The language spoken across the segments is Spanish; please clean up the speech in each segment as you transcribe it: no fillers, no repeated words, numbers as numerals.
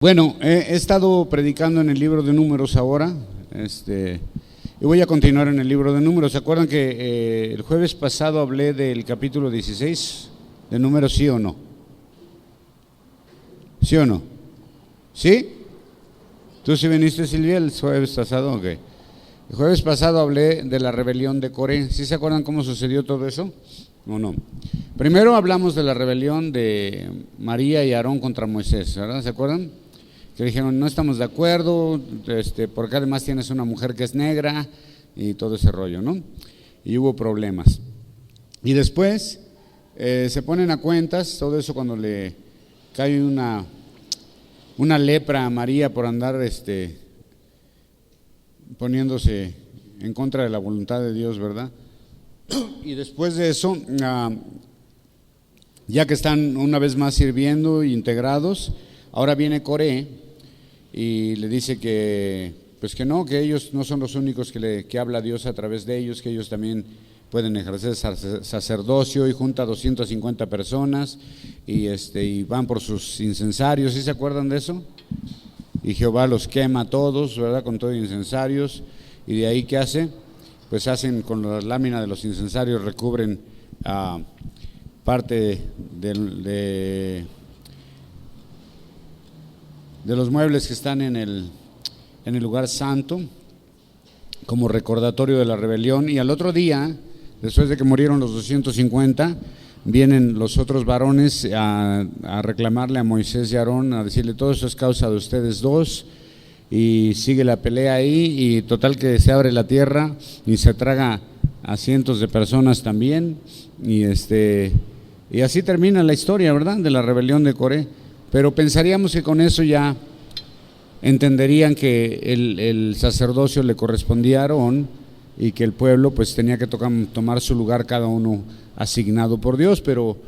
Bueno, he estado predicando en el libro de Números ahora, y voy a continuar en el libro de Números. ¿Se acuerdan que el jueves pasado hablé del capítulo 16 de Números, sí o no? ¿Sí o no? ¿Sí? ¿Tú sí viniste, Silvia, el jueves pasado? Ok. El jueves pasado hablé de la rebelión de Coré. ¿Sí se acuerdan cómo sucedió todo eso? ¿O no? Primero hablamos de la rebelión de María y Aarón contra Moisés, ¿verdad? ¿Se acuerdan? Que dijeron, no estamos de acuerdo, porque además tienes una mujer que es negra y todo ese rollo, ¿no? Y hubo problemas. Y después se ponen a cuentas, todo eso cuando le cae una lepra a María por andar poniéndose en contra de la voluntad de Dios, ¿verdad? Y después de eso, ya que están una vez más sirviendo e integrados, ahora viene Coré y le dice que pues que no, que ellos no son los únicos que habla Dios a través de ellos, que ellos también pueden ejercer sacerdocio, y junta 250 personas y van por sus incensarios. ¿Sí se acuerdan de eso? Y Jehová los quema a todos, ¿verdad? Con todo incensarios. Y de ahí, ¿qué hace? Pues hacen con la lámina de los incensarios, recubren parte de los muebles que están en el lugar santo, como recordatorio de la rebelión. Y al otro día, después de que murieron los 250, vienen los otros varones a reclamarle a Moisés y a Aarón, a decirle, todo eso es causa de ustedes dos. Y sigue la pelea ahí, y total que se abre la tierra y se traga a cientos de personas también, y así termina la historia, ¿verdad?, de la rebelión de Coré. Pero pensaríamos que con eso ya entenderían que el sacerdocio le correspondía a Aarón y que el pueblo pues tenía que tomar su lugar, cada uno asignado por Dios. Pero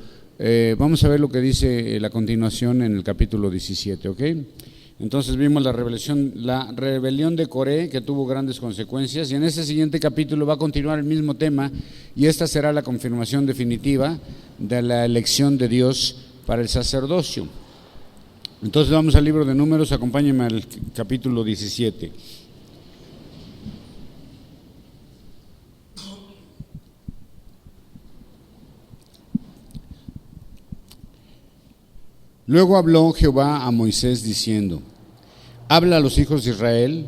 vamos a ver lo que dice la continuación en el capítulo 17, ¿ok? Entonces vimos la rebelión de Coré, que tuvo grandes consecuencias, y en este siguiente capítulo va a continuar el mismo tema, y esta será la confirmación definitiva de la elección de Dios para el sacerdocio. Entonces vamos al libro de Números, acompáñenme al capítulo 17. Luego habló Jehová a Moisés diciendo, habla a los hijos de Israel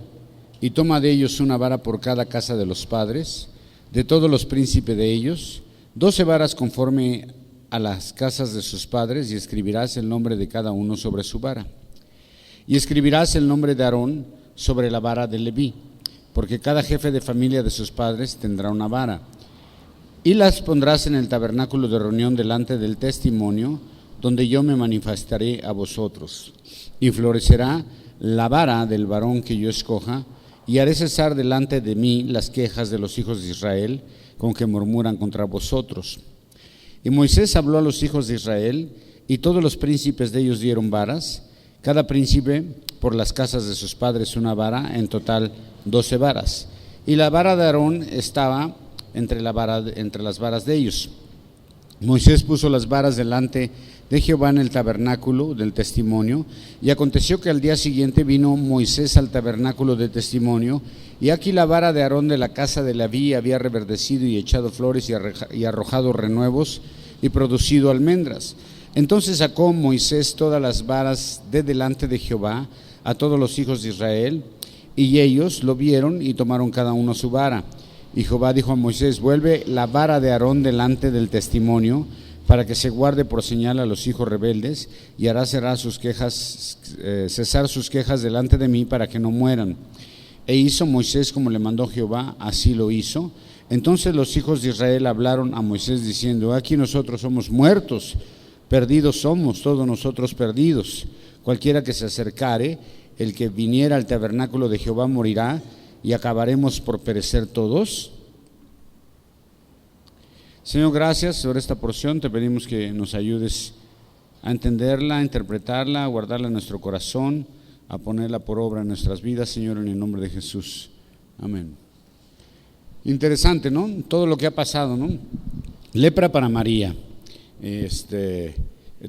y toma de ellos una vara por cada casa de los padres, de todos los príncipes de ellos, 12 varas conforme a las casas de sus padres, y escribirás el nombre de cada uno sobre su vara. Y escribirás el nombre de Aarón sobre la vara de Leví, porque cada jefe de familia de sus padres tendrá una vara. Y las pondrás en el tabernáculo de reunión delante del testimonio, donde yo me manifestaré a vosotros. Y florecerá la vara del varón que yo escoja, y haré cesar delante de mí las quejas de los hijos de Israel, con que murmuran contra vosotros. Y Moisés habló a los hijos de Israel, y todos los príncipes de ellos dieron varas, cada príncipe por las casas de sus padres una vara, en total 12 varas. Y la vara de Aarón estaba entre las varas de ellos. Moisés puso las varas delante de Jehová en el tabernáculo del testimonio, y aconteció que al día siguiente vino Moisés al tabernáculo del testimonio, y aquí la vara de Aarón de la casa de Leví había reverdecido y echado flores y arrojado renuevos y producido almendras. Entonces sacó Moisés todas las varas de delante de Jehová a todos los hijos de Israel, y ellos lo vieron y tomaron cada uno su vara. Y Jehová dijo a Moisés, vuelve la vara de Aarón delante del testimonio, para que se guarde por señal a los hijos rebeldes, y hará cesar sus quejas delante de mí, para que no mueran. E hizo Moisés como le mandó Jehová, así lo hizo. Entonces los hijos de Israel hablaron a Moisés diciendo, aquí nosotros somos muertos, perdidos somos, todos nosotros perdidos. Cualquiera que se acercare, el que viniera al tabernáculo de Jehová morirá, y acabaremos por perecer todos. Señor, gracias sobre esta porción. Te pedimos que nos ayudes a entenderla, a interpretarla, a guardarla en nuestro corazón, a ponerla por obra en nuestras vidas, Señor, en el nombre de Jesús. Amén. Interesante, ¿no? Todo lo que ha pasado, ¿no? Lepra para María.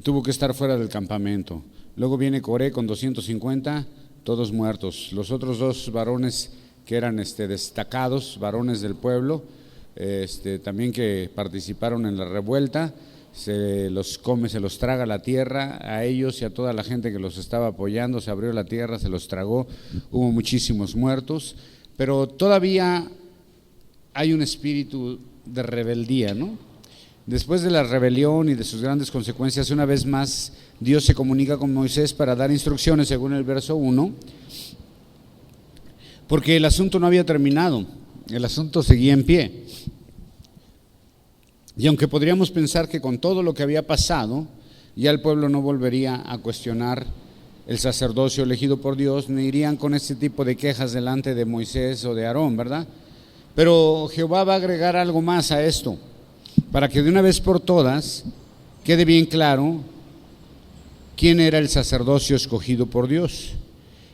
Tuvo que estar fuera del campamento. Luego viene Coré con 250, todos muertos. Los otros dos varones que eran destacados, varones del pueblo, también que participaron en la revuelta, se los come, se los traga la tierra, a ellos y a toda la gente que los estaba apoyando, se abrió la tierra, se los tragó, hubo muchísimos muertos, pero todavía hay un espíritu de rebeldía, ¿no? Después de la rebelión y de sus grandes consecuencias, una vez más Dios se comunica con Moisés para dar instrucciones según el verso 1, porque el asunto no había terminado, el asunto seguía en pie. Y aunque podríamos pensar que con todo lo que había pasado, ya el pueblo no volvería a cuestionar el sacerdocio elegido por Dios, ni irían con este tipo de quejas delante de Moisés o de Aarón, ¿verdad? Pero Jehová va a agregar algo más a esto, para que de una vez por todas quede bien claro quién era el sacerdocio escogido por Dios.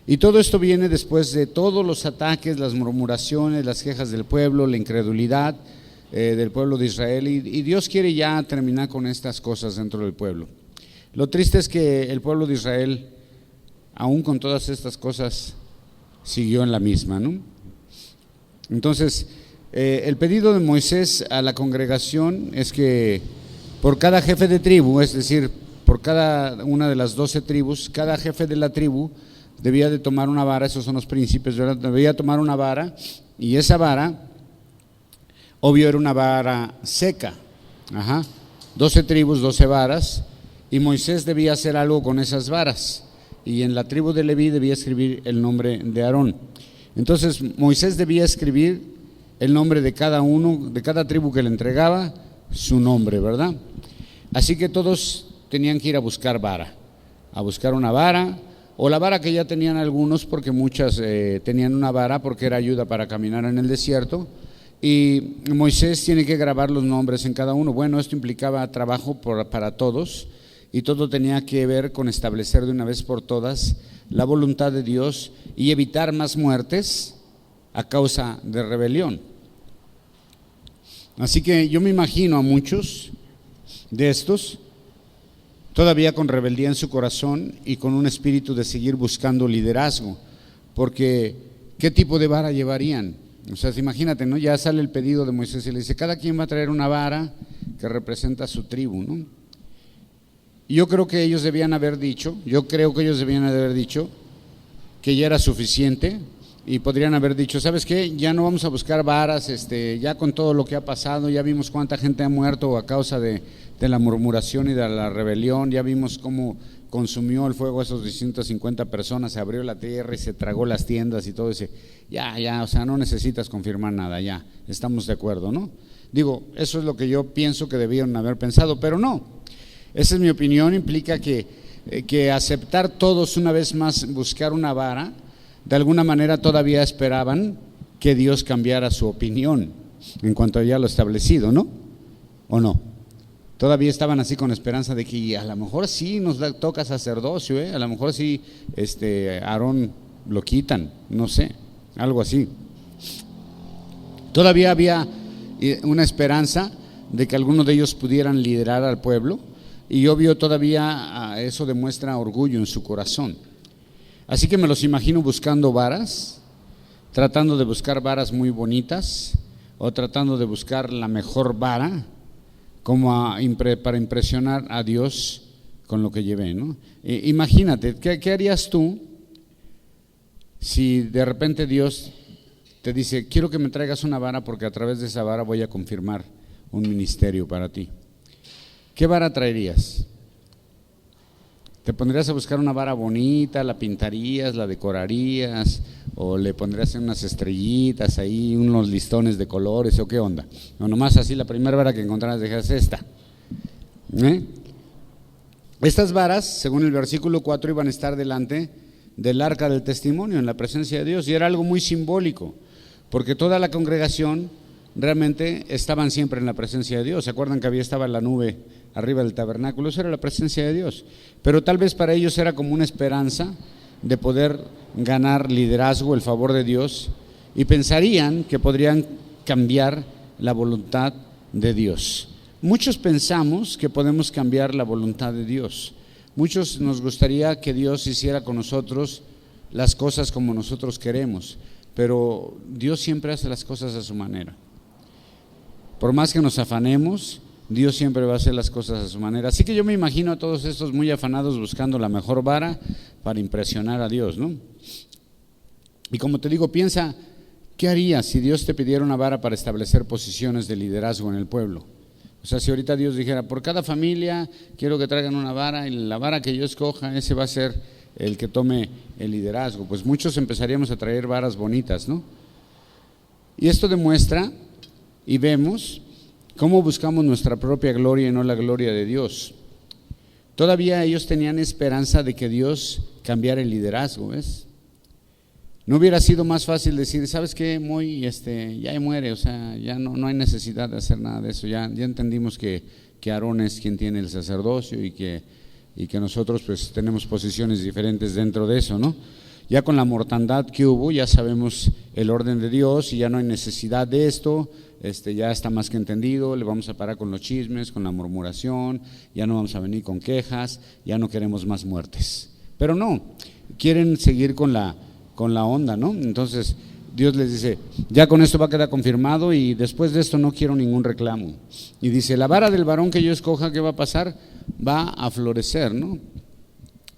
Y todo esto viene después de todos los ataques, las murmuraciones, las quejas del pueblo, la incredulidad del pueblo de Israel, y Dios quiere ya terminar con estas cosas dentro del pueblo. Lo triste es que el pueblo de Israel, aún con todas estas cosas, siguió en la misma, ¿no? Entonces, el pedido de Moisés a la congregación es que por cada jefe de tribu, es decir, por cada una de las 12 tribus, cada jefe de la tribu debía de tomar una vara, esos son los príncipes, ¿verdad? Debía tomar una vara, y esa vara, obvio, era una vara seca. 12 tribus, 12 varas, y Moisés debía hacer algo con esas varas, y en la tribu de Leví debía escribir el nombre de Aarón. Entonces Moisés debía escribir el nombre de cada uno, de cada tribu que le entregaba, su nombre, ¿verdad? Así que todos tenían que ir a buscar vara, a buscar una vara, o la vara que ya tenían algunos, porque muchas tenían una vara porque era ayuda para caminar en el desierto. Y Moisés tiene que grabar los nombres en cada uno. Bueno, esto implicaba trabajo para todos, y todo tenía que ver con establecer de una vez por todas la voluntad de Dios y evitar más muertes a causa de rebelión. Así que yo me imagino a muchos de estos todavía con rebeldía en su corazón y con un espíritu de seguir buscando liderazgo, porque ¿qué tipo de vara llevarían? O sea, imagínate, ¿no? Ya sale el pedido de Moisés y le dice, cada quien va a traer una vara que representa a su tribu, ¿no? Y yo creo que ellos debían haber dicho que ya era suficiente, y podrían haber dicho, ¿sabes qué? Ya no vamos a buscar varas, ya con todo lo que ha pasado, ya vimos cuánta gente ha muerto a causa de la murmuración y de la rebelión, ya vimos cómo consumió el fuego a esos 250 personas, se abrió la tierra y se tragó las tiendas y todo ese, ya, o sea, no necesitas confirmar nada, ya, estamos de acuerdo, ¿no? Digo, eso es lo que yo pienso que debieron haber pensado, pero no, esa es mi opinión, implica que aceptar todos una vez más, buscar una vara, de alguna manera todavía esperaban que Dios cambiara su opinión en cuanto a ya lo establecido, ¿no? ¿O no? Todavía estaban así con esperanza de que a lo mejor sí nos toca sacerdocio, a lo mejor sí Aarón lo quitan, no sé, algo así. Todavía había una esperanza de que algunos de ellos pudieran liderar al pueblo, y obvio todavía eso demuestra orgullo en su corazón. Así que me los imagino buscando varas, tratando de buscar varas muy bonitas, o tratando de buscar la mejor vara, como para impresionar a Dios con lo que llevé, ¿no? Imagínate, ¿qué harías tú si de repente Dios te dice, quiero que me traigas una vara porque a través de esa vara voy a confirmar un ministerio para ti? ¿Qué vara traerías? ¿Te pondrías a buscar una vara bonita, la pintarías, la decorarías, o le pondrías unas estrellitas ahí, unos listones de colores, o qué onda? O nomás así la primera vara que encontraras dejas esta. Estas varas, según el versículo 4, iban a estar delante del arca del testimonio, en la presencia de Dios, y era algo muy simbólico, porque toda la congregación realmente estaban siempre en la presencia de Dios. ¿Se acuerdan que estaba la nube arriba del tabernáculo? Eso era la presencia de Dios, pero tal vez para ellos era como una esperanza de poder ganar liderazgo, el favor de Dios, y pensarían que podrían cambiar la voluntad de Dios. Muchos pensamos que podemos cambiar la voluntad de Dios. muchos nos gustaría que Dios hiciera con nosotros las cosas como nosotros queremos, pero Dios siempre hace las cosas a su manera. Por más que nos afanemos, Dios siempre va a hacer las cosas a su manera. Así que yo me imagino a todos estos muy afanados buscando la mejor vara para impresionar a Dios, ¿no? Y como te digo, piensa, ¿qué harías si Dios te pidiera una vara para establecer posiciones de liderazgo en el pueblo? O sea, si ahorita Dios dijera, por cada familia quiero que traigan una vara y la vara que yo escoja, ese va a ser el que tome el liderazgo, pues muchos empezaríamos a traer varas bonitas, ¿no? Y esto demuestra y vemos cómo buscamos nuestra propia gloria y no la gloria de Dios. Todavía ellos tenían esperanza de que Dios cambiara el liderazgo, ¿ves? ¿No hubiera sido más fácil decir, sabes qué, ya muere, o sea, ya no hay necesidad de hacer nada de eso, ya entendimos que Aarón es quien tiene el sacerdocio y que nosotros pues tenemos posiciones diferentes dentro de eso, ¿no? Ya con la mortandad que hubo, ya sabemos el orden de Dios y ya no hay necesidad de esto, ya está más que entendido, le vamos a parar con los chismes, con la murmuración, ya no vamos a venir con quejas, ya no queremos más muertes. Pero no, quieren seguir con la onda, ¿no? Entonces Dios les dice, ya con esto va a quedar confirmado y después de esto no quiero ningún reclamo. Y dice, la vara del varón que yo escoja, ¿qué va a pasar? Va a florecer, ¿no?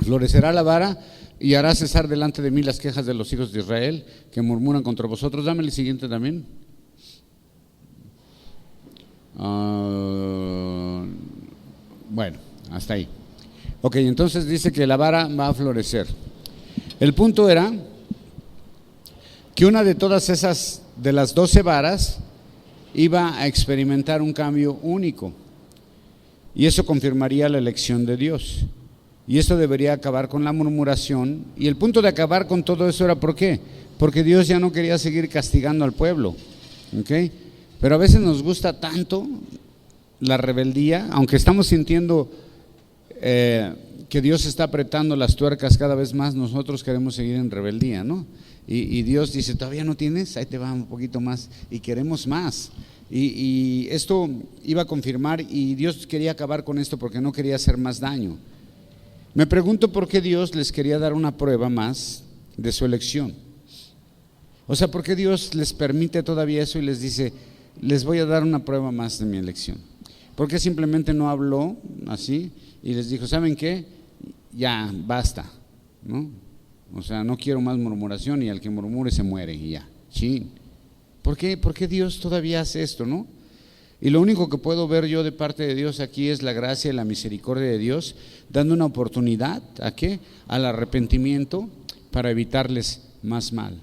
Florecerá la vara y hará cesar delante de mí las quejas de los hijos de Israel que murmuran contra vosotros. Dame el siguiente también. Bueno, hasta ahí. Ok, entonces dice que la vara va a florecer. El punto era que una de todas esas, de las 12 varas, iba a experimentar un cambio único. Y eso confirmaría la elección de Dios. Y esto debería acabar con la murmuración. Y el punto de acabar con todo eso era ¿por qué? Porque Dios ya no quería seguir castigando al pueblo. ¿Okay? Pero a veces nos gusta tanto la rebeldía, aunque estamos sintiendo que Dios está apretando las tuercas cada vez más, nosotros queremos seguir en rebeldía, ¿no? Y Dios dice, ¿todavía no tienes? Ahí te va un poquito más y queremos más. Y esto iba a confirmar y Dios quería acabar con esto porque no quería hacer más daño. Me pregunto por qué Dios les quería dar una prueba más de su elección. O sea, ¿por qué Dios les permite todavía eso y les dice, les voy a dar una prueba más de mi elección? ¿Por qué simplemente no habló así y les dijo, ¿saben qué? Ya, basta, ¿no? O sea, no quiero más murmuración y al que murmure se muere y ya. Chin. ¿Por qué Dios todavía hace esto, no? Y lo único que puedo ver yo de parte de Dios aquí es la gracia y la misericordia de Dios, dando una oportunidad, ¿a qué? Al arrepentimiento para evitarles más mal.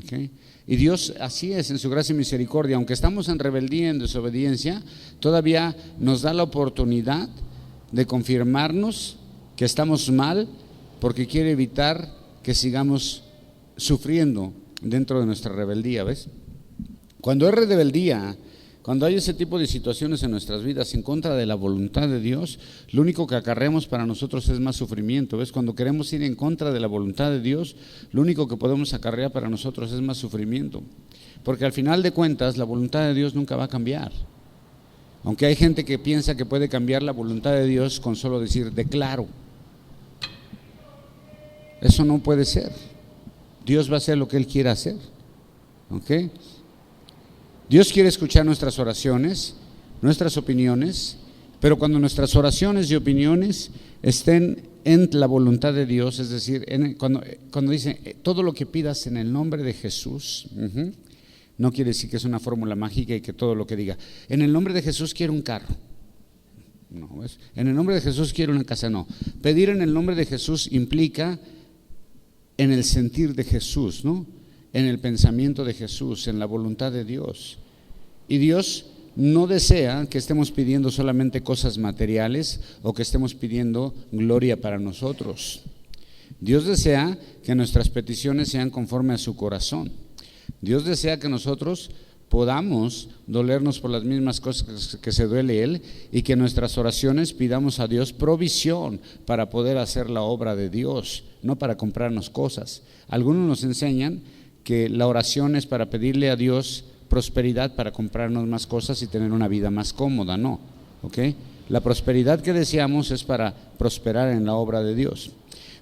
¿Okay? Y Dios así es en su gracia y misericordia, aunque estamos en rebeldía, en desobediencia, todavía nos da la oportunidad de confirmarnos que estamos mal porque quiere evitar que sigamos sufriendo dentro de nuestra rebeldía, ¿ves? Cuando es rebeldía, cuando hay ese tipo de situaciones en nuestras vidas en contra de la voluntad de Dios, lo único que acarreamos para nosotros es más sufrimiento, ¿ves? Cuando queremos ir en contra de la voluntad de Dios, lo único que podemos acarrear para nosotros es más sufrimiento, porque al final de cuentas la voluntad de Dios nunca va a cambiar. Aunque hay gente que piensa que puede cambiar la voluntad de Dios con solo decir declaro. Eso no puede ser. Dios va a hacer lo que Él quiera hacer. ¿Ok? Dios quiere escuchar nuestras oraciones, nuestras opiniones, pero cuando nuestras oraciones y opiniones estén en la voluntad de Dios, es decir, cuando dice todo lo que pidas en el nombre de Jesús, no quiere decir que es una fórmula mágica y que todo lo que diga, en el nombre de Jesús quiero un carro. No, ¿ves? En el nombre de Jesús quiero una casa, no. Pedir en el nombre de Jesús implica en el sentir de Jesús, ¿no? En el pensamiento de Jesús, en la voluntad de Dios. Y Dios no desea que estemos pidiendo solamente cosas materiales o que estemos pidiendo gloria para nosotros. Dios desea que nuestras peticiones sean conforme a su corazón. Dios desea que nosotros podamos dolernos por las mismas cosas que se duele Él y que nuestras oraciones pidamos a Dios provisión para poder hacer la obra de Dios, no para comprarnos cosas. Algunos nos enseñan que la oración es para pedirle a Dios prosperidad para comprarnos más cosas y tener una vida más cómoda, no, ¿ok? La prosperidad que deseamos es para prosperar en la obra de Dios.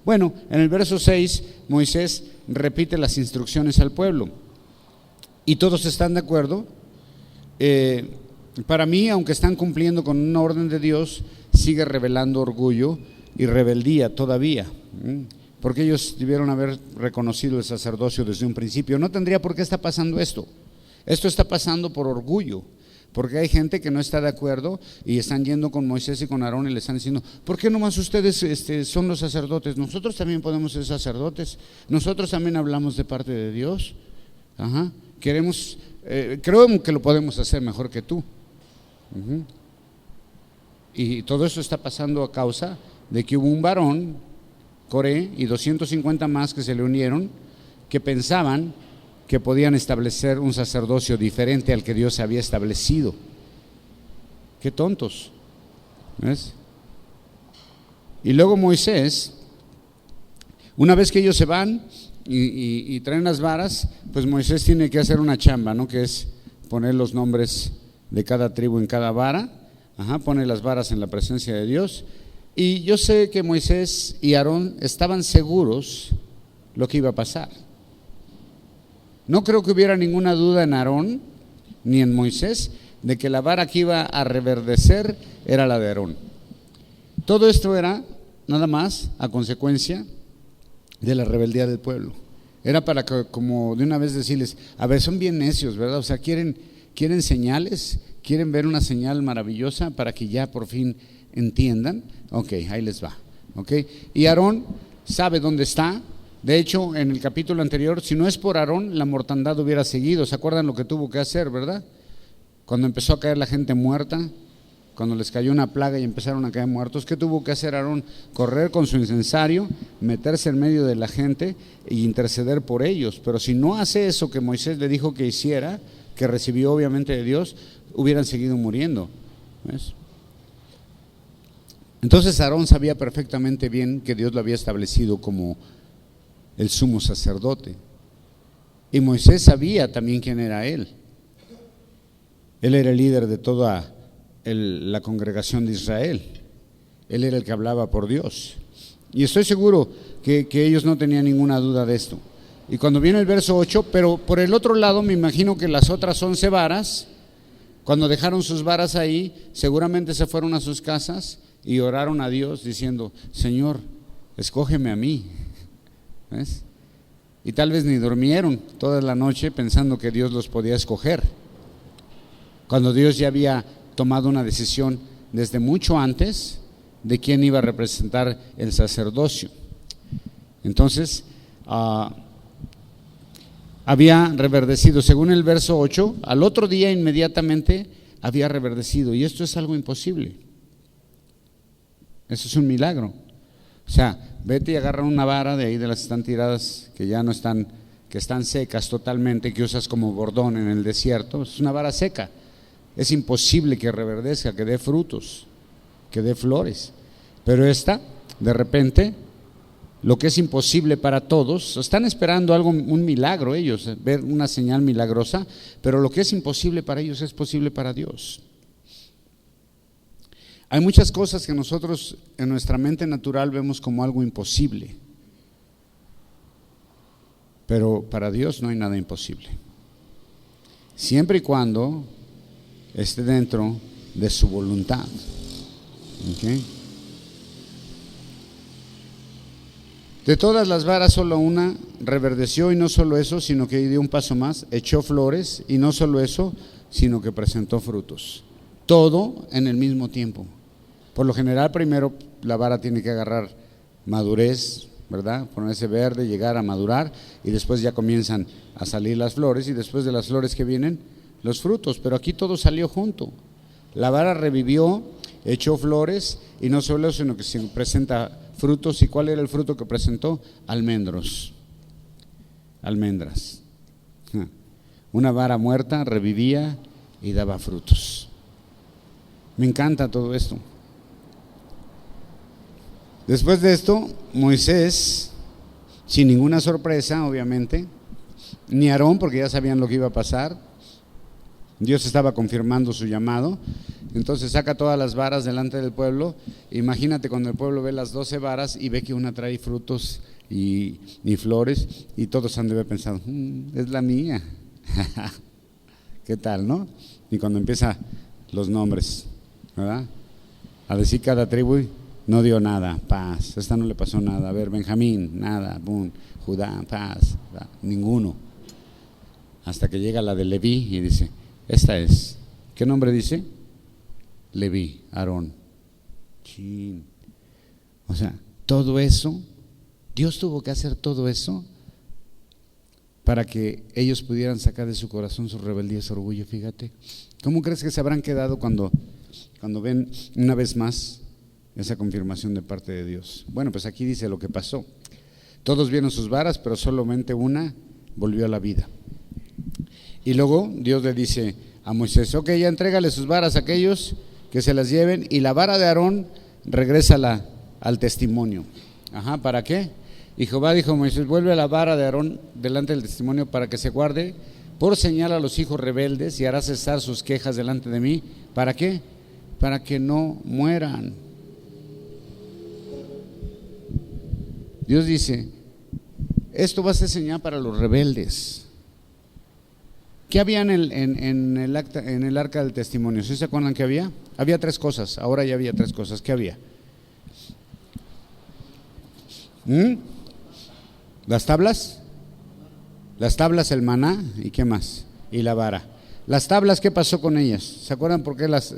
Bueno, en el verso 6, Moisés repite las instrucciones al pueblo y todos están de acuerdo. Para mí, aunque están cumpliendo con una orden de Dios, sigue revelando orgullo y rebeldía todavía, porque ellos debieron haber reconocido el sacerdocio desde un principio. No tendría por qué estar pasando esto. Esto está pasando por orgullo, porque hay gente que no está de acuerdo y están yendo con Moisés y con Aarón y le están diciendo: ¿por qué nomás ustedes son los sacerdotes? Nosotros también podemos ser sacerdotes, nosotros también hablamos de parte de Dios. Creo que lo podemos hacer mejor que tú. Y todo eso está pasando a causa de que hubo un varón, Coré, y 250 más que se le unieron, que pensaban que podían establecer un sacerdocio diferente al que Dios había establecido. Qué tontos, ¿ves? Y luego Moisés, una vez que ellos se van y traen las varas, pues Moisés tiene que hacer una chamba, ¿no? Que es poner los nombres de cada tribu en cada vara. Pone las varas en la presencia de Dios. Y yo sé que Moisés y Aarón estaban seguros lo que iba a pasar. No creo que hubiera ninguna duda en Aarón ni en Moisés de que la vara que iba a reverdecer era la de Aarón. Todo esto era nada más a consecuencia de la rebeldía del pueblo. Era para que, como de una vez decirles: a ver, son bien necios, ¿verdad? O sea, quieren señales, quieren ver una señal maravillosa para que ya por fin entiendan. Ok, ahí les va. Okay. Y Aarón sabe dónde está. De hecho, en el capítulo anterior, si no es por Aarón, la mortandad hubiera seguido. ¿Se acuerdan lo que tuvo que hacer, verdad? Cuando empezó a caer la gente muerta, cuando les cayó una plaga y empezaron a caer muertos, ¿qué tuvo que hacer Aarón? Correr con su incensario, meterse en medio de la gente e interceder por ellos. Pero si no hace eso que Moisés le dijo que hiciera, que recibió obviamente de Dios, hubieran seguido muriendo. ¿Ves? Entonces Aarón sabía perfectamente bien que Dios lo había establecido como el sumo sacerdote, y Moisés sabía también quién era él. Él era el líder de toda la congregación de Israel. Él era el que hablaba por Dios, y estoy seguro que ellos no tenían ninguna duda de esto. Y cuando viene el verso 8, pero por el otro lado me imagino que las otras 11 varas, cuando dejaron sus varas ahí, seguramente se fueron a sus casas y oraron a Dios diciendo: Señor, escógeme a mí. ¿Ves? Y tal vez ni durmieron toda la noche pensando que Dios los podía escoger, cuando Dios ya tomado una decisión desde mucho antes de quién iba a representar el sacerdocio. Entonces, había reverdecido, según el verso 8, al otro día inmediatamente había reverdecido, y esto es algo imposible. Eso es un milagro. O sea, vete y agarra una vara de ahí de las que están tiradas, que ya no están, que están secas totalmente, que usas como bordón en el desierto. Es una vara seca. Es imposible que reverdezca, que dé frutos, que dé flores. Pero esta, de repente, lo que es imposible para todos, están esperando algo, un milagro ellos, ver una señal milagrosa, pero lo que es imposible para ellos es posible para Dios. Hay muchas cosas que nosotros en nuestra mente natural vemos como algo imposible, pero para Dios no hay nada imposible, siempre y cuando esté dentro de su voluntad. ¿Okay? De todas las varas solo una reverdeció, y no solo eso, sino que dio un paso más, echó flores, y no solo eso, sino que presentó frutos. Todo en el mismo tiempo. Por lo general, primero la vara tiene que agarrar madurez, ¿verdad? Ponerse verde, llegar a madurar, y después ya comienzan a salir las flores, y después de las flores que vienen, los frutos. Pero aquí todo salió junto. La vara revivió, echó flores, y no solo eso, sino que se presenta frutos. ¿Y cuál era el fruto que presentó? Almendras. Una vara muerta revivía y daba frutos. Me encanta todo esto. Después de esto, Moisés, sin ninguna sorpresa, obviamente, ni Aarón, porque ya sabían lo que iba a pasar, Dios estaba confirmando su llamado. Entonces saca todas las varas delante del pueblo. Imagínate cuando el pueblo ve las 12 varas y ve que una trae frutos y flores, y todos han de haber pensado, es la mía. ¿Qué tal, no? Y cuando empieza los nombres, ¿verdad? A decir cada tribu, no dio nada, paz. Esta no le pasó nada. A ver, Benjamín, nada, boom. Judá, paz, ninguno. Hasta que llega la de Leví y dice, esta es. ¿Qué nombre dice? Leví, Aarón. Chin. O sea, todo eso, Dios tuvo que hacer todo eso para que ellos pudieran sacar de su corazón su rebeldía y su orgullo. Fíjate, ¿cómo crees que se habrán quedado cuando ven una vez más esa confirmación de parte de Dios? Bueno, pues aquí dice lo que pasó. Todos vieron sus varas, pero solamente una volvió a la vida. Y luego Dios le dice a Moisés, ok, ya entrégale sus varas a aquellos que se las lleven, y la vara de Aarón regrésala al testimonio. Ajá, ¿para qué? Y Jehová dijo a Moisés, vuelve la vara de Aarón delante del testimonio para que se guarde por señal a los hijos rebeldes, y hará cesar sus quejas delante de mí. ¿Para qué? Para que no mueran. Dios dice, esto va a ser señal para los rebeldes. ¿Qué había en el arca del testimonio? ¿Sí se acuerdan que había? Había 3 cosas, ahora ya había 3 cosas. ¿Qué había? Las tablas, el maná, ¿y qué más? Y la vara. Las tablas, ¿qué pasó con ellas? ¿Se acuerdan por qué las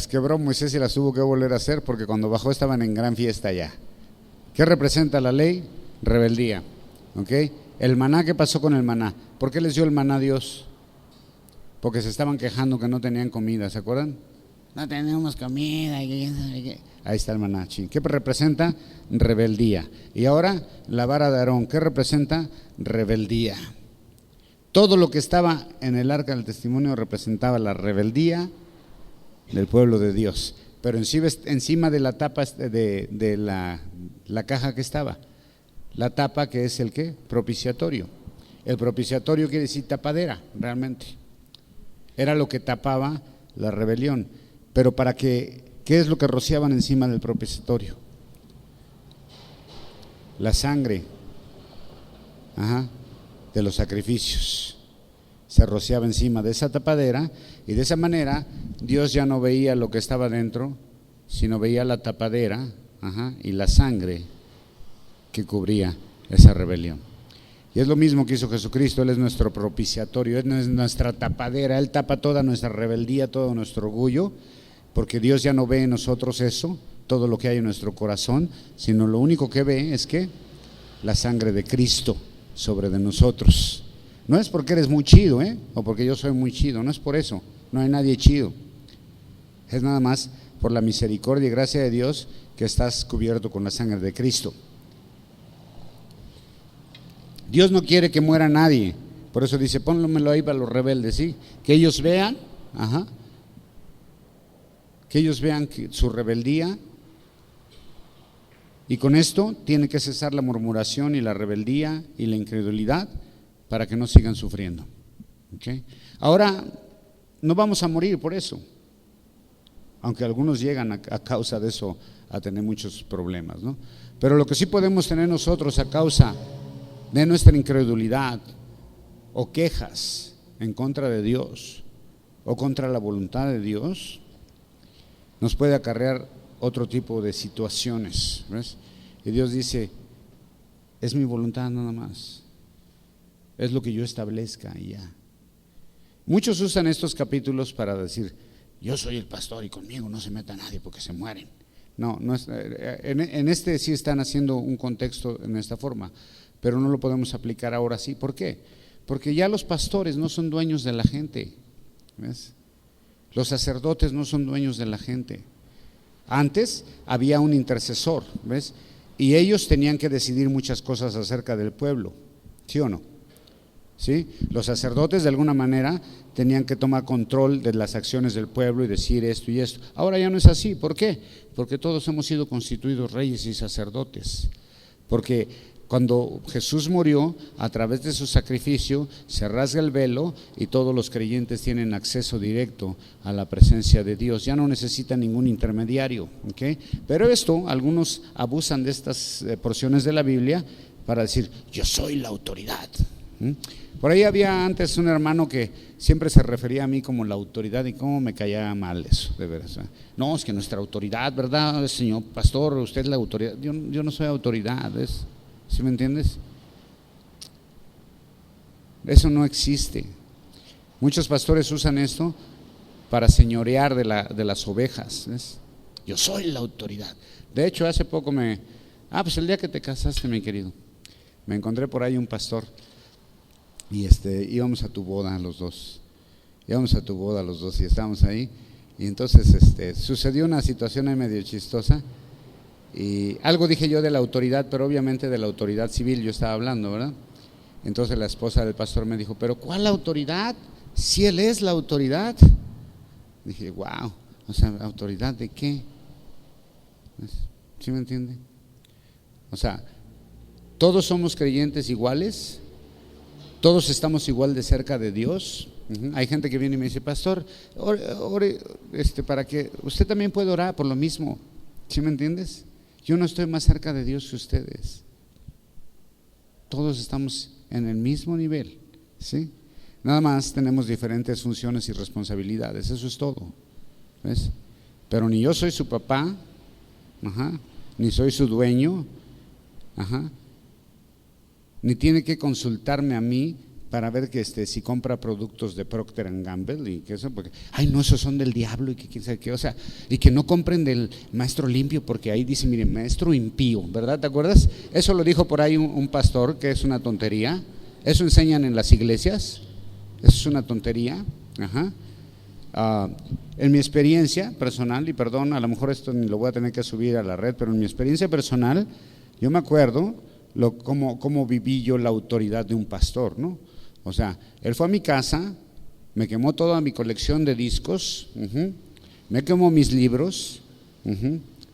quebró Moisés y las tuvo que volver a hacer? Porque cuando bajó estaban en gran fiesta ya. ¿Qué representa la ley? Rebeldía. ¿Ok? El maná, ¿qué pasó con el maná? ¿Por qué les dio el maná a Dios? Porque se estaban quejando que no tenían comida, ¿se acuerdan? No tenemos comida. Ahí está el maná. ¿Qué representa? Rebeldía. Y ahora la vara de Aarón, ¿qué representa? Rebeldía. Todo lo que estaba en el arca del testimonio representaba la rebeldía del pueblo de Dios. Pero encima de la tapa de la caja que estaba, la tapa que es el ¿qué? Propiciatorio. El propiciatorio quiere decir tapadera, realmente. Era lo que tapaba la rebelión. Pero ¿qué es lo que rociaban encima del propiciatorio? La sangre, de los sacrificios. Se rociaba encima de esa tapadera, y de esa manera Dios ya no veía lo que estaba dentro, sino veía la tapadera, y la sangre que cubría esa rebelión. Y es lo mismo que hizo Jesucristo. Él es nuestro propiciatorio, Él es nuestra tapadera. Él tapa toda nuestra rebeldía, todo nuestro orgullo, porque Dios ya no ve en nosotros eso, todo lo que hay en nuestro corazón, sino lo único que ve es que la sangre de Cristo sobre de nosotros. No es porque eres muy chido, o porque yo soy muy chido, no es por eso, no hay nadie chido. Es nada más por la misericordia y gracia de Dios que estás cubierto con la sangre de Cristo. Dios no quiere que muera nadie, por eso dice, pónmelo ahí para los rebeldes, ¿sí? Que ellos vean, que ellos vean su rebeldía, y con esto tiene que cesar la murmuración y la rebeldía y la incredulidad para que no sigan sufriendo. ¿Okay? Ahora, no vamos a morir por eso, aunque algunos llegan a causa de eso a tener muchos problemas, ¿no? Pero lo que sí podemos tener nosotros a causa de nuestra incredulidad o quejas en contra de Dios o contra la voluntad de Dios, nos puede acarrear otro tipo de situaciones, ¿ves? Y Dios dice, es mi voluntad nada más, es lo que yo establezca y ya. Muchos usan estos capítulos para decir, yo soy el pastor y conmigo no se meta nadie porque se mueren. No es, en este sí están haciendo un contexto en esta forma, pero no lo podemos aplicar ahora sí. ¿Por qué? Porque ya los pastores no son dueños de la gente, ¿ves? Los sacerdotes no son dueños de la gente. Antes había un intercesor, ¿ves? Y ellos tenían que decidir muchas cosas acerca del pueblo, ¿sí o no? ¿Sí? Los sacerdotes de alguna manera tenían que tomar control de las acciones del pueblo y decir esto y esto. Ahora ya no es así. ¿Por qué? Porque todos hemos sido constituidos reyes y sacerdotes. Porque Cuando Jesús murió, a través de su sacrificio, se rasga el velo y todos los creyentes tienen acceso directo a la presencia de Dios. Ya no necesitan ningún intermediario, ¿okay? Pero algunos abusan de estas porciones de la Biblia para decir, yo soy la autoridad. Por ahí había antes un hermano que siempre se refería a mí como la autoridad, y cómo me caía mal eso, de veras. No, es que nuestra autoridad, ¿verdad, señor pastor? Usted es la autoridad. Yo no soy autoridad, ¿sí me entiendes? Eso no existe. Muchos pastores usan esto para señorear de las ovejas, ¿ves? Yo soy la autoridad. De hecho, hace poco pues el día que te casaste, mi querido, me encontré por ahí un pastor y íbamos a tu boda los dos. Íbamos a tu boda los dos y estábamos ahí. Y entonces sucedió una situación ahí medio chistosa. Y algo dije yo de la autoridad, pero obviamente de la autoridad civil yo estaba hablando, ¿verdad? Entonces la esposa del pastor me dijo, ¿pero cuál autoridad? Si él es la autoridad. Dije, wow, o sea, ¿autoridad de qué? ¿Sí me entiende? O sea, todos somos creyentes iguales, todos estamos igual de cerca de Dios. Hay gente que viene y me dice, pastor, ore, para que usted también puede orar por lo mismo. ¿Sí me entiendes? Yo no estoy más cerca de Dios que ustedes. Todos estamos en el mismo nivel, ¿sí? Nada más tenemos diferentes funciones y responsabilidades, eso es todo, ¿ves? Pero ni yo soy su papá, ni soy su dueño, ni tiene que consultarme a mí para ver que si compra productos de Procter & Gamble y que eso, porque, no, esos son del diablo y que quién sabe qué, o sea, y que no compren del maestro limpio, porque ahí dice, mire, maestro impío, ¿verdad? ¿Te acuerdas? Eso lo dijo por ahí un pastor, que es una tontería. Eso enseñan en las iglesias, eso es una tontería. En mi experiencia personal, y perdón, a lo mejor esto ni lo voy a tener que subir a la red, pero en mi experiencia personal, yo me acuerdo cómo viví yo la autoridad de un pastor, ¿no? O sea, él fue a mi casa, me quemó toda mi colección de discos, me quemó mis libros,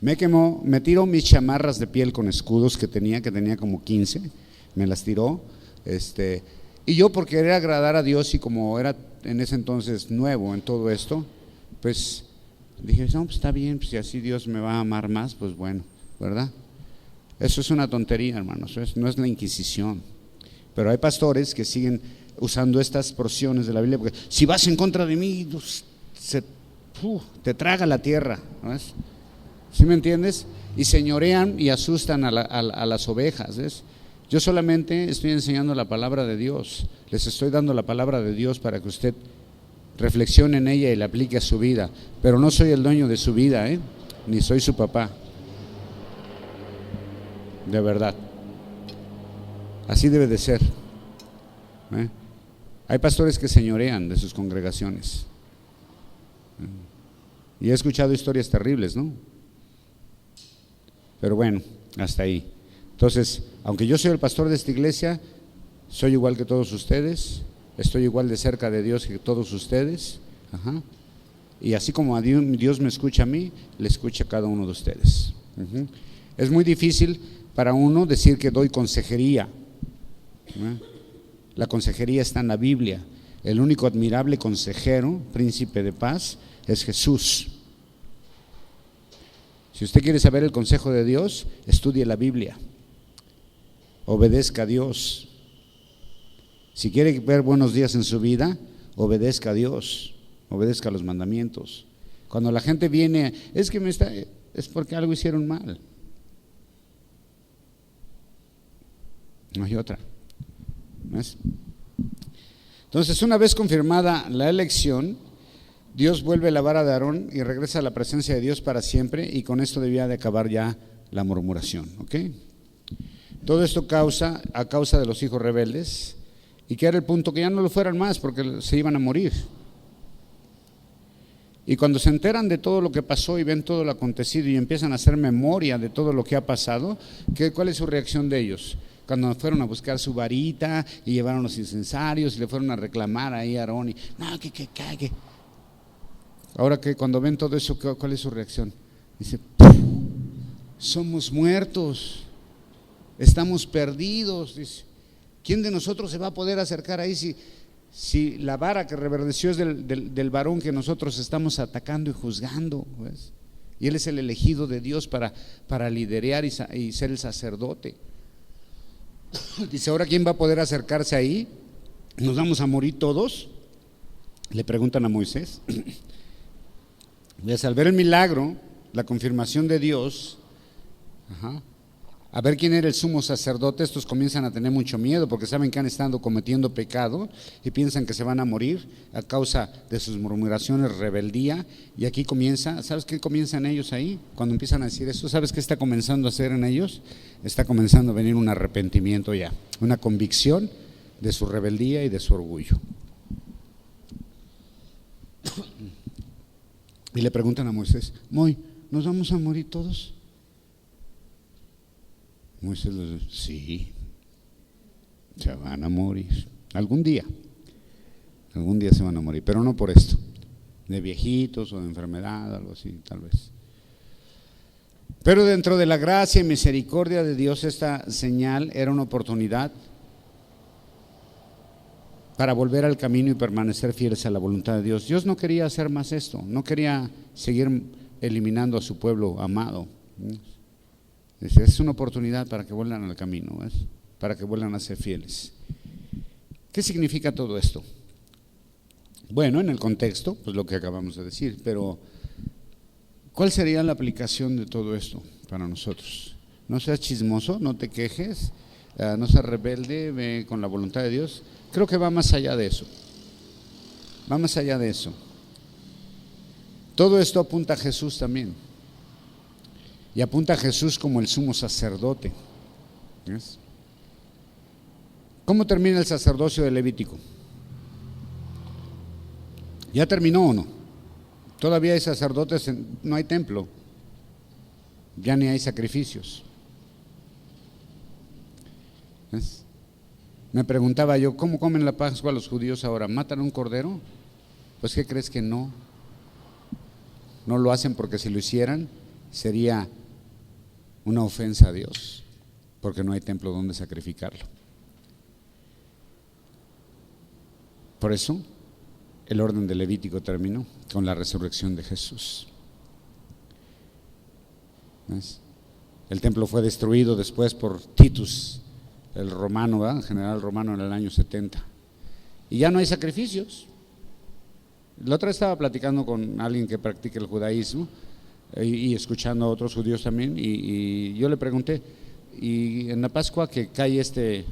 me tiró mis chamarras de piel con escudos que tenía como 15, me las tiró, y yo por querer agradar a Dios y como era en ese entonces nuevo en todo esto, pues dije, no, pues está bien, pues si así Dios me va a amar más, pues bueno, ¿verdad? Eso es una tontería, hermanos, no es la Inquisición. Pero hay pastores que siguen usando estas porciones de la Biblia, porque si vas en contra de mí, te traga la tierra, ¿ves? ¿Sí me entiendes? Y señorean y asustan a las ovejas, ¿ves? Yo solamente estoy enseñando la palabra de Dios, les estoy dando la palabra de Dios para que usted reflexione en ella y la aplique a su vida, pero no soy el dueño de su vida, ni soy su papá, de verdad. Así debe de ser. Hay pastores que señorean de sus congregaciones. Y he escuchado historias terribles, ¿no? Pero bueno, hasta ahí. Entonces, aunque yo soy el pastor de esta iglesia, soy igual que todos ustedes, estoy igual de cerca de Dios que todos ustedes. Y así como a Dios me escucha a mí, le escucha a cada uno de ustedes. Es muy difícil para uno decir que doy consejería. La consejería está en la Biblia. El único admirable consejero, príncipe de paz, es Jesús. Si usted quiere saber el consejo de Dios, estudie la Biblia, obedezca a Dios. Si quiere ver buenos días en su vida, obedezca a Dios, obedezca a los mandamientos. Cuando la gente viene, es porque algo hicieron mal. No hay otra. ¿Ves? Entonces, una vez confirmada la elección, Dios vuelve la vara de Aarón y regresa a la presencia de Dios para siempre, y con esto debía de acabar ya la murmuración, ¿ok? Todo esto a causa de los hijos rebeldes, y que era el punto, que ya no lo fueran más porque se iban a morir. Y cuando se enteran de todo lo que pasó y ven todo lo acontecido y empiezan a hacer memoria de todo lo que ha pasado, ¿cuál es su reacción de ellos? Cuando fueron a buscar su varita y llevaron los incensarios y le fueron a reclamar ahí a Aarón, y no, que. Ahora que cuando ven todo eso, ¿cuál es su reacción? Dice, somos muertos. estamos perdidos. Dice, ¿quién de nosotros se va a poder acercar ahí si la vara que reverdeció es del varón que nosotros estamos atacando y juzgando? ¿Ves? Y él es el elegido de Dios para liderear y ser el sacerdote. Dice, ¿ahora quién va a poder acercarse ahí? ¿Nos vamos a morir todos? Le preguntan a Moisés. Al ver el milagro, la confirmación de Dios, a ver quién era el sumo sacerdote, estos comienzan a tener mucho miedo porque saben que han estado cometiendo pecado y piensan que se van a morir a causa de sus murmuraciones, rebeldía. Y aquí comienza, ¿sabes qué comienzan ellos ahí? Cuando empiezan a decir eso, ¿sabes qué está comenzando a hacer en ellos? Está comenzando a venir un arrepentimiento ya, una convicción de su rebeldía y de su orgullo. Y le preguntan a Moisés, ¿nos vamos a morir todos? Moisés les dice, sí, se van a morir. Algún día se van a morir, pero no por esto, de viejitos o de enfermedad, algo así, tal vez. Pero dentro de la gracia y misericordia de Dios, esta señal era una oportunidad para volver al camino y permanecer fieles a la voluntad de Dios. Dios no quería hacer más esto, no quería seguir eliminando a su pueblo amado. Es una oportunidad para que vuelvan al camino, ¿ves? Para que vuelvan a ser fieles. ¿Qué significa todo esto? Bueno, en el contexto, pues lo que acabamos de decir, pero ¿cuál sería la aplicación de todo esto para nosotros? No seas chismoso, no te quejes, no seas rebelde, ve con la voluntad de Dios. Creo que va más allá de eso. Va más allá de eso. Todo esto apunta a Jesús también. Y apunta a Jesús como el sumo sacerdote. ¿Ves? ¿Cómo termina el sacerdocio de Levítico? ¿Ya terminó o no? Todavía hay sacerdotes, no hay templo. Ya ni hay sacrificios. ¿Ves? Me preguntaba yo, ¿cómo comen la Pascua los judíos ahora? ¿Matan un cordero? Pues ¿qué crees que no? No lo hacen porque si lo hicieran sería una ofensa a Dios, porque no hay templo donde sacrificarlo. Por eso el orden de Levítico terminó con la resurrección de Jesús. ¿Ves? El templo fue destruido después por Titus, el romano, ¿verdad? El general romano, en el año 70. Y ya no hay sacrificios. La otra vez estaba platicando con alguien que practica el judaísmo y escuchando a otros judíos también, y yo le pregunté, y en la Pascua que cae este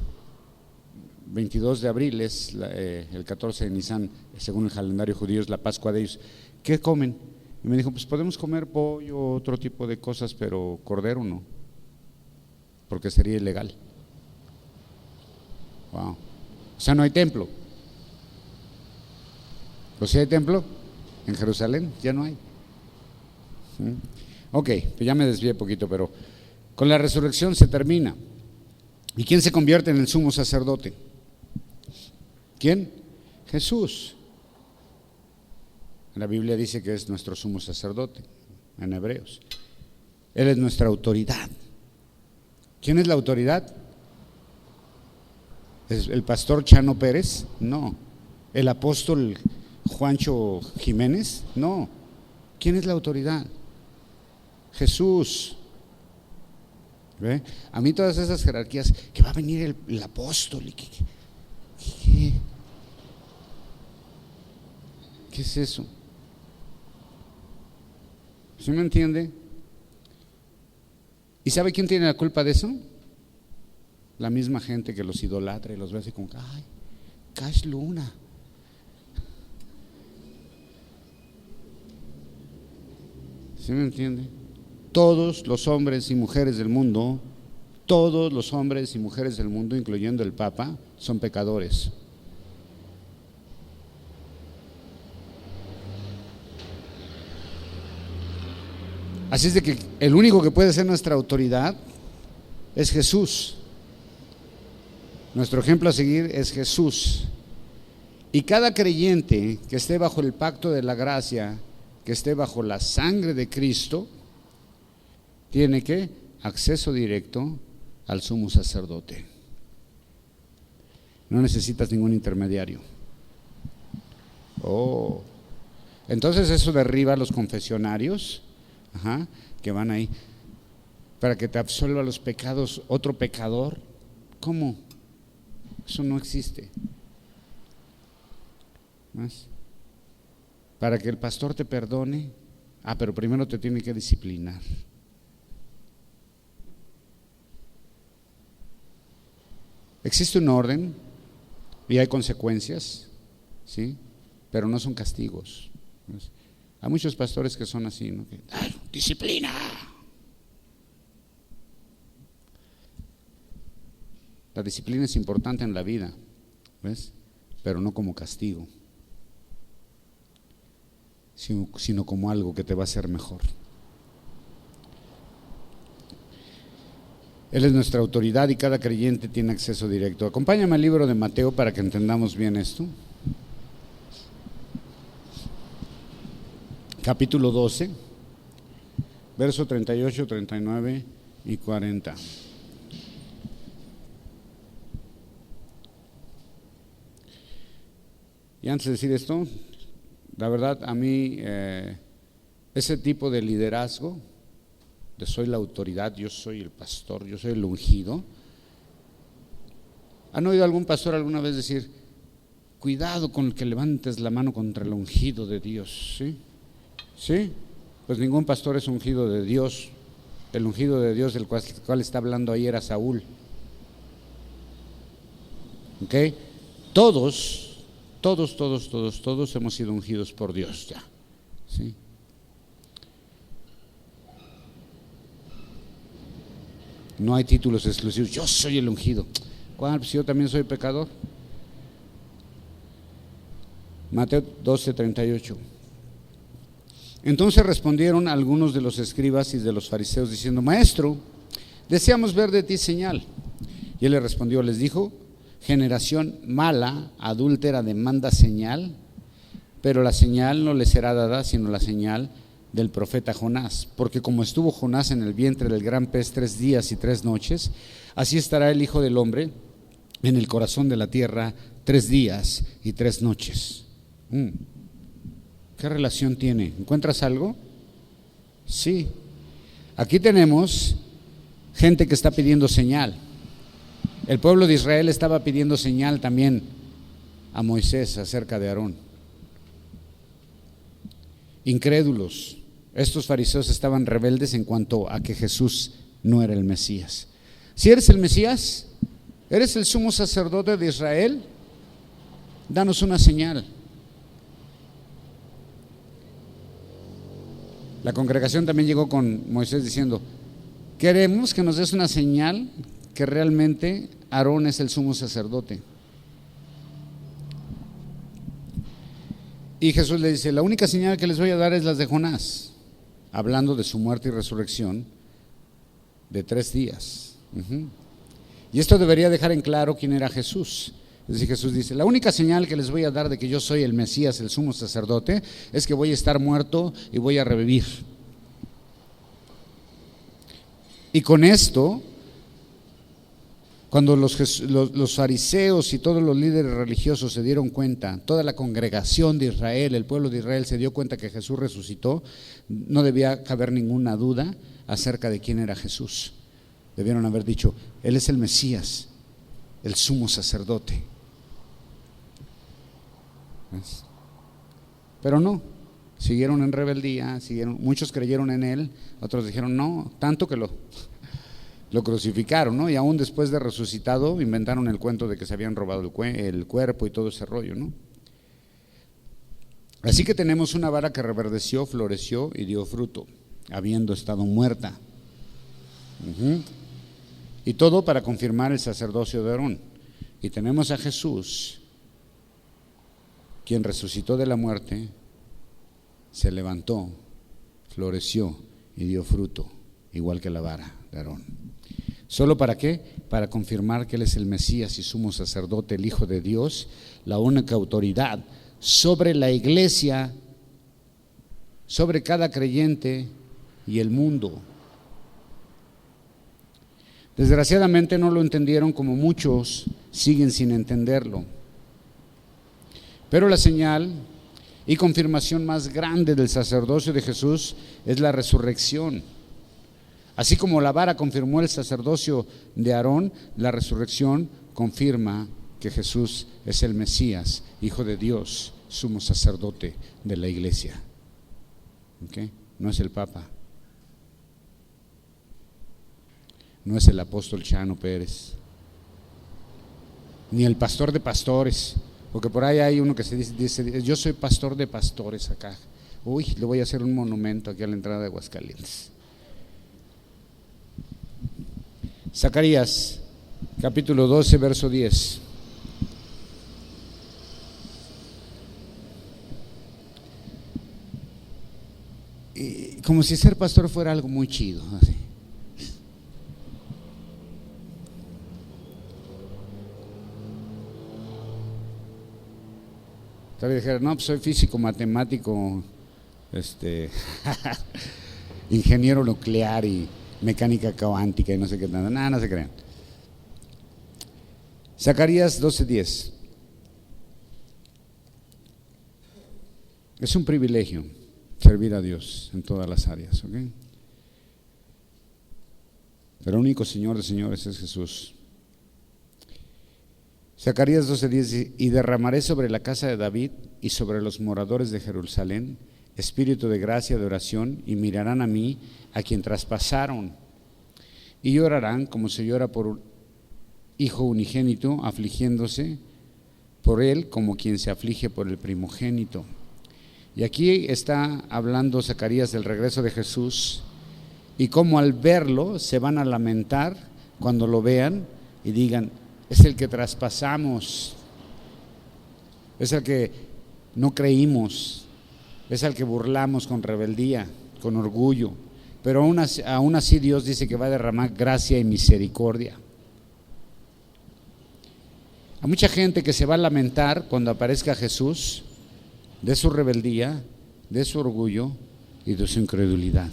22 de abril, es el 14 de Nisan, según el calendario judío, es la Pascua de ellos, ¿qué comen? Y me dijo, pues podemos comer pollo, otro tipo de cosas, pero cordero no, porque sería ilegal. Wow. O sea, no hay templo. ¿O si hay templo? En Jerusalén ya no hay. Ok, pues ya me desvié poquito, pero con la resurrección se termina. ¿Y quién se convierte en el sumo sacerdote? ¿Quién? Jesús. La Biblia dice que es nuestro sumo sacerdote, en Hebreos. Él es nuestra autoridad. ¿Quién es la autoridad? ¿Es el pastor Chano Pérez? No. ¿El apóstol Juancho Jiménez? No. ¿Quién es la autoridad? Jesús. ¿Ve? A mí todas esas jerarquías, que va a venir el apóstol, ¿qué es eso? ¿Sí me entiende? ¿Y sabe quién tiene la culpa de eso? La misma gente que los idolatra y los ve así como, ay, Cash Luna. ¿Sí me entiende? Todos los hombres y mujeres del mundo, todos los hombres y mujeres del mundo, incluyendo el Papa, son pecadores. Así es de que el único que puede ser nuestra autoridad es Jesús. Nuestro ejemplo a seguir es Jesús. Y cada creyente que esté bajo el pacto de la gracia, que esté bajo la sangre de Cristo, tiene que acceso directo al sumo sacerdote. No necesitas ningún intermediario. Oh, entonces eso derriba a los confesionarios, que van ahí para que te absuelva los pecados otro pecador. ¿Cómo? Eso no existe. ¿Más? Para que el pastor te perdone, pero primero te tiene que disciplinar. Existe un orden y hay consecuencias, ¿sí? Pero no son castigos. Hay muchos pastores que son así, ¿no? Disciplina. La disciplina es importante en la vida, ¿ves? Pero no como castigo, sino como algo que te va a hacer mejor. Él es nuestra autoridad y cada creyente tiene acceso directo. Acompáñame al libro de Mateo para que entendamos bien esto. Capítulo 12, verso 38, 39 y 40. Y antes de decir esto, la verdad a mí ese tipo de liderazgo, de soy la autoridad, yo soy el pastor, yo soy el ungido. ¿Han oído algún pastor alguna vez decir, cuidado con que levantes la mano contra el ungido de Dios? ¿Sí? ¿Sí? Pues ningún pastor es ungido de Dios. El ungido de Dios del cual está hablando ahí era Saúl. ¿Ok? Todos hemos sido ungidos por Dios ya. ¿Sí? No hay títulos exclusivos. Yo soy el ungido. ¿Cuál? Pues yo también soy pecador. Mateo 12, 38. Entonces respondieron algunos de los escribas y de los fariseos diciendo, Maestro, deseamos ver de ti señal. Y él le respondió, les dijo, generación mala, adúltera, demanda señal, pero la señal no le será dada sino la señal del profeta Jonás, porque como estuvo Jonás en el vientre del gran pez 3 días y 3 noches, así estará el Hijo del Hombre en el corazón de la tierra 3 días y 3 noches. ¿Qué relación tiene? ¿Encuentras algo? Sí. Aquí tenemos gente que está pidiendo señal. El pueblo de Israel estaba pidiendo señal también a Moisés acerca de Aarón. Incrédulos. Estos fariseos estaban rebeldes en cuanto a que Jesús no era el Mesías. Si eres el Mesías, eres el sumo sacerdote de Israel, danos una señal. La congregación también llegó con Moisés diciendo, queremos que nos des una señal que realmente Aarón es el sumo sacerdote. Y Jesús le dice, la única señal que les voy a dar es las de Jonás, hablando de su muerte y resurrección de 3 días. Y esto debería dejar en claro quién era Jesús. Es decir, Jesús dice, la única señal que les voy a dar de que yo soy el Mesías, el sumo sacerdote, es que voy a estar muerto y voy a revivir. Y con esto, cuando los fariseos y todos los líderes religiosos se dieron cuenta, toda la congregación de Israel, el pueblo de Israel se dio cuenta que Jesús resucitó, no debía caber ninguna duda acerca de quién era Jesús. Debieron haber dicho, Él es el Mesías, el sumo sacerdote. Pero no, siguieron en rebeldía, muchos creyeron en Él, otros dijeron no, tanto que lo crucificaron, ¿no? Y aún después de resucitado inventaron el cuento de que se habían robado el cuerpo y todo ese rollo, ¿no? Así que tenemos una vara que reverdeció, floreció y dio fruto, habiendo estado muerta. Y todo para confirmar el sacerdocio de Aarón. Y tenemos a Jesús, quien resucitó de la muerte, se levantó, floreció y dio fruto, igual que la vara de Aarón. ¿Solo para qué? Para confirmar que Él es el Mesías y sumo sacerdote, el Hijo de Dios, la única autoridad sobre la iglesia, sobre cada creyente y el mundo. Desgraciadamente no lo entendieron, como muchos siguen sin entenderlo. Pero la señal y confirmación más grande del sacerdocio de Jesús es la resurrección. Así como la vara confirmó el sacerdocio de Aarón, la resurrección confirma que Jesús es el Mesías, Hijo de Dios, sumo sacerdote de la iglesia. ¿Okay? No es el Papa, no es el apóstol Chano Pérez, ni el pastor de pastores, porque por ahí hay uno que se dice yo soy pastor de pastores acá. Uy, le voy a hacer un monumento aquí a la entrada de Aguascalientes. Zacarías, capítulo 12, verso 10. Y como si ser pastor fuera algo muy chido, así. Tal vez dijera, no, pues soy físico, matemático, ingeniero nuclear y mecánica cuántica y no sé qué nada. Nada, no se crean. Zacarías 12:10. Es un privilegio servir a Dios en todas las áreas, ¿ok? Pero el único Señor de señores es Jesús. Zacarías 12:10, y derramaré sobre la casa de David y sobre los moradores de Jerusalén espíritu de gracia, de oración, y mirarán a mí, a quien traspasaron, y llorarán como se llora por un hijo unigénito, afligiéndose por él como quien se aflige por el primogénito. Y aquí está hablando Zacarías del regreso de Jesús y cómo al verlo se van a lamentar cuando lo vean y digan, es el que traspasamos, es el que no creímos, es el que burlamos con rebeldía, con orgullo, pero aún así Dios dice que va a derramar gracia y misericordia. Hay mucha gente que se va a lamentar cuando aparezca Jesús de su rebeldía, de su orgullo y de su incredulidad.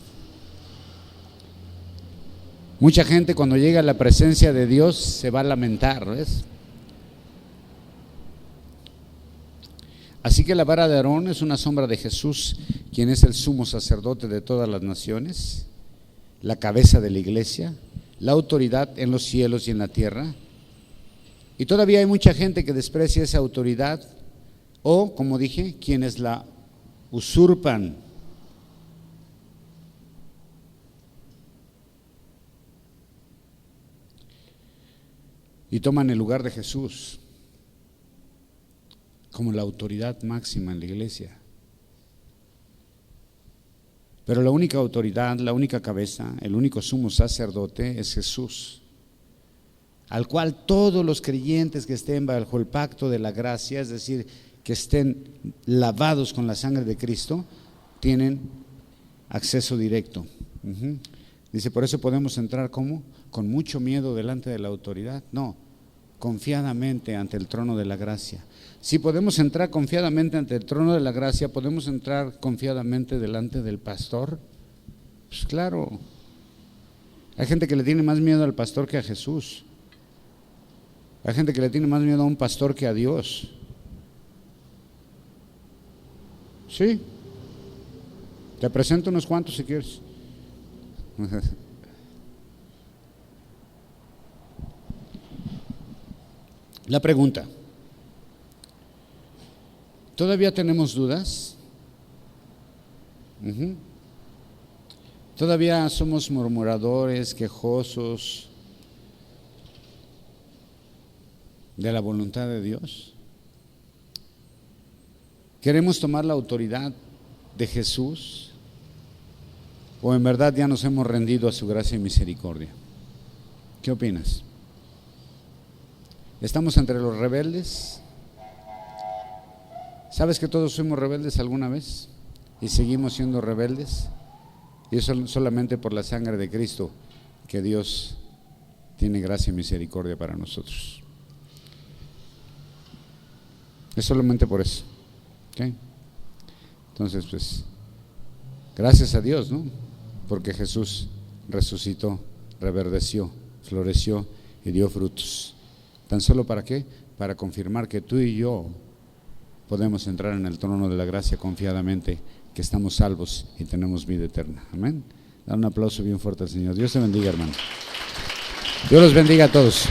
Mucha gente cuando llega a la presencia de Dios se va a lamentar, ¿ves? Así que la vara de Aarón es una sombra de Jesús, quien es el sumo sacerdote de todas las naciones, la cabeza de la iglesia, la autoridad en los cielos y en la tierra. Y todavía hay mucha gente que desprecia esa autoridad o, como dije, quienes la usurpan. Y toman el lugar de Jesús como la autoridad máxima en la iglesia. Pero la única autoridad, la única cabeza, el único sumo sacerdote es Jesús, al cual todos los creyentes que estén bajo el pacto de la gracia, es decir, que estén lavados con la sangre de Cristo, tienen acceso directo. Dice, por eso podemos entrar ¿cómo? Con mucho miedo delante de la autoridad. No, confiadamente ante el trono de la gracia. Si podemos entrar confiadamente ante el trono de la gracia, podemos entrar confiadamente delante del pastor. Pues claro, hay gente que le tiene más miedo al pastor que a Jesús. Hay gente que le tiene más miedo a un pastor que a Dios. Sí, te presento unos cuantos si quieres. La pregunta, ¿todavía tenemos dudas? ¿Todavía somos murmuradores, quejosos de la voluntad de Dios? ¿Queremos tomar la autoridad de Jesús? ¿O en verdad ya nos hemos rendido a su gracia y misericordia? ¿Qué opinas? ¿Estamos entre los rebeldes? ¿Sabes que todos fuimos rebeldes alguna vez? Y seguimos siendo rebeldes. Y eso solamente por la sangre de Cristo que Dios tiene gracia y misericordia para nosotros. Es solamente por eso. ¿Okay? Entonces, pues, gracias a Dios, ¿no? Porque Jesús resucitó, reverdeció floreció y dio frutos. ¿Tan solo para qué? Para confirmar que tú y yo podemos entrar en el trono de la gracia confiadamente, que estamos salvos y tenemos vida eterna. Amén. Da un aplauso bien fuerte al Señor. Dios te bendiga, hermano. Dios los bendiga a todos.